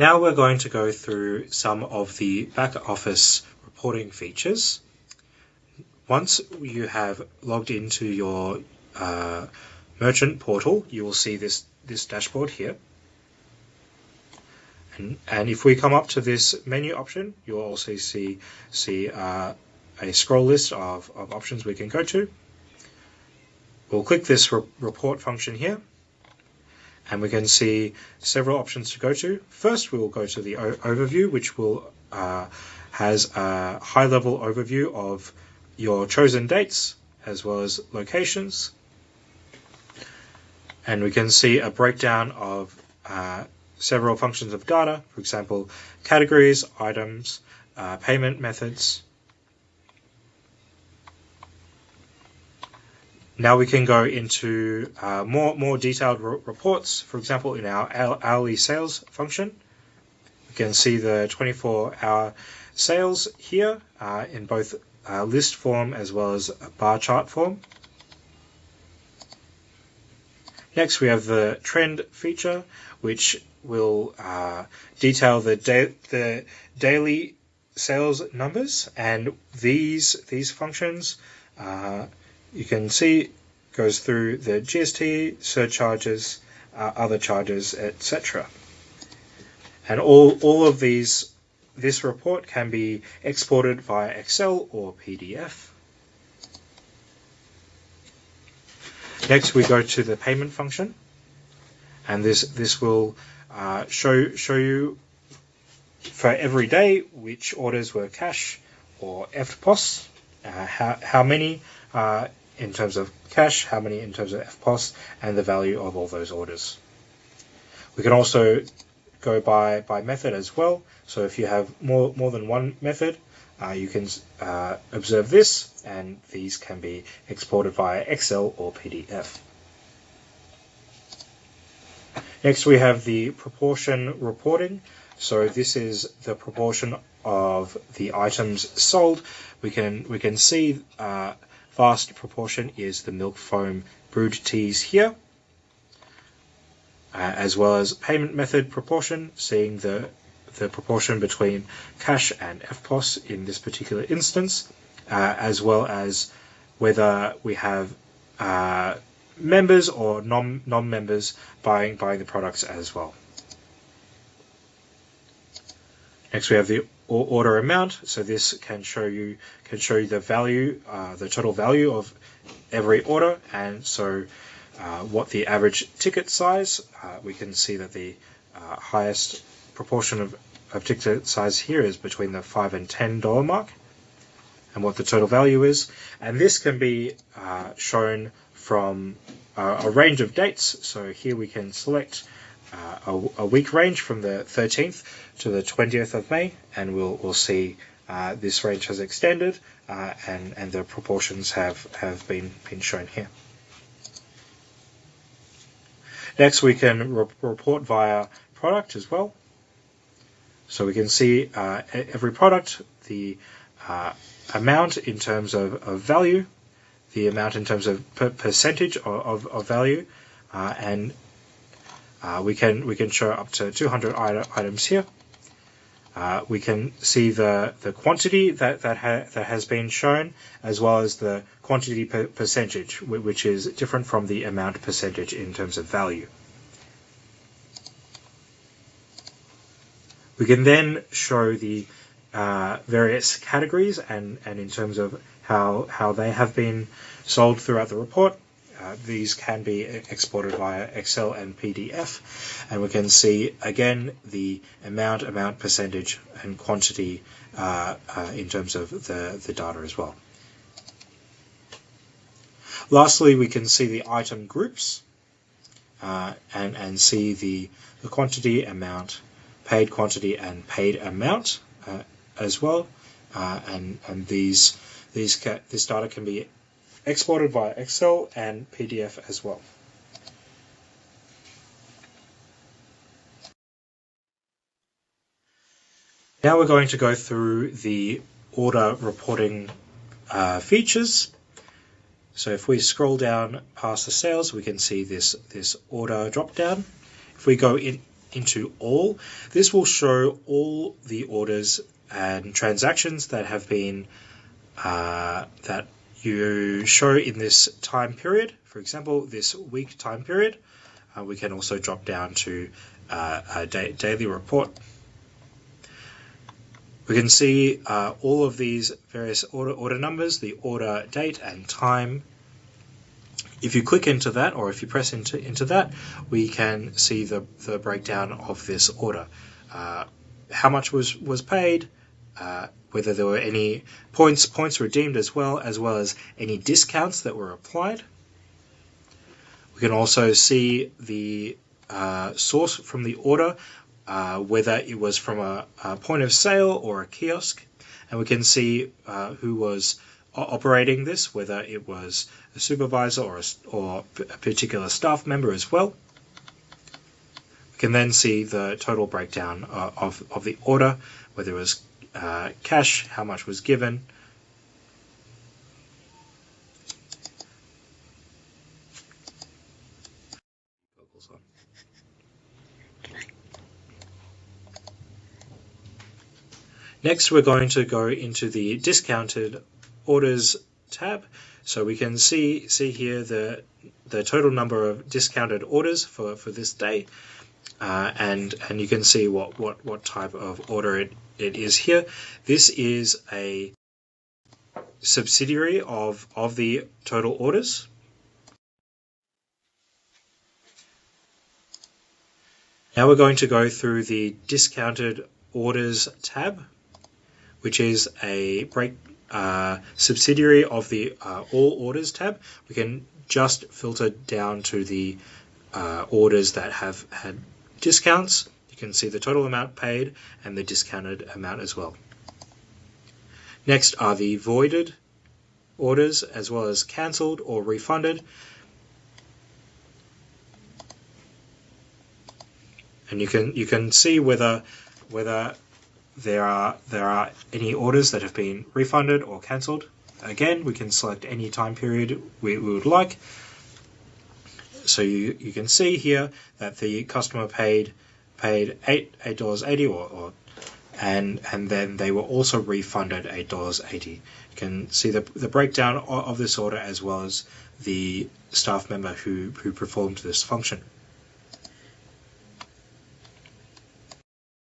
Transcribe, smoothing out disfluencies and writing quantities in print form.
Now we're going to go through some of the back office reporting features. Once you have logged into your merchant portal, you will see this dashboard here. And if we come up to this menu option, you'll also see a scroll list of options we can go to. We'll click this report function here, and we can see several options to go to. First, we will go to the overview, which will has a high-level overview of your chosen dates as well as locations. And we can see a breakdown of several functions of data, for example, categories, items, payment methods. Now we can go into more detailed reports. For example, in our hourly sales function, we can see the 24-hour sales here in both list form as well as a bar chart form. Next, we have the trend feature, which will detail the daily sales numbers, and these functions you can see goes through the GST, surcharges, other charges, etc. And all of this report can be exported via Excel or PDF. Next, we go to the payment function, and this will show you for every day which orders were cash or FPOS, how many in terms of cash, how many in terms of FPOS, and the value of all those orders. We can also go by method as well. So if you have more than one method, you can observe this, and these can be exported via Excel or PDF. Next, we have the proportion reporting. So this is the proportion of the items sold. We can see vast proportion is the milk foam brewed teas here, as well as payment method proportion, seeing the proportion between cash and FPOS in this particular instance, as well as whether we have members or non-members buying the products as well. Next, we have the order amount. So this can show you the value, the total value of every order, and so what the average ticket size. We can see that the highest proportion of ticket size here is between the $5 and $10 mark, and what the total value is. And this can be shown from a range of dates. So here we can select a week range from the 13th to the 20th of May, and we'll see this range has extended, and the proportions have been shown here. Next, we can report via product as well. So we can see every product, the amount in terms of value, the amount in terms of percentage of value, and we can show up to 200 items here. We can see the quantity that has been shown, as well as the quantity percentage, which is different from the amount percentage in terms of value. We can then show the various categories and in terms of how they have been sold throughout the report. These can be exported via Excel and PDF, and we can see again the amount, percentage, and quantity in terms of the data as well. Lastly, we can see the item groups and see the quantity, amount, paid quantity, and paid amount as well, and this data can be exported via Excel and PDF as well. Now we're going to go through the order reporting features. So if we scroll down past the sales, we can see this order drop down. If we go into all. This will show all the orders and transactions that have been that you show in this time period. For example, this week time period. We can also drop down to a daily report. We can see all of these various order numbers, the order date and time. If you click into that, or if you press into that, we can see the breakdown of this order. How much was paid, whether there were any points redeemed as well as any discounts that were applied. We can also see the source from the order, whether it was from a point of sale or a kiosk, and we can see who was operating this, whether it was a supervisor or a particular staff member as well. We can then see the total breakdown of the order, whether it was cash, how much was given. Next, we're going to go into the discounted orders tab. So we can see here the total number of discounted orders for this day, and you can see what type of order it is here. This is a subsidiary of the total orders. Now we're going to go through the discounted orders tab, which is a subsidiary of the all orders tab. We can just filter down to the orders that have had discounts. You can see the total amount paid and the discounted amount as well. Next are the voided orders, as well as cancelled or refunded. And you can see whether there are any orders that have been refunded or cancelled. Again, we can select any time period we would like. So you can see here that the customer paid $8.80 and then they were also refunded $8.80. You can see the breakdown of this order as well as the staff member who performed this function.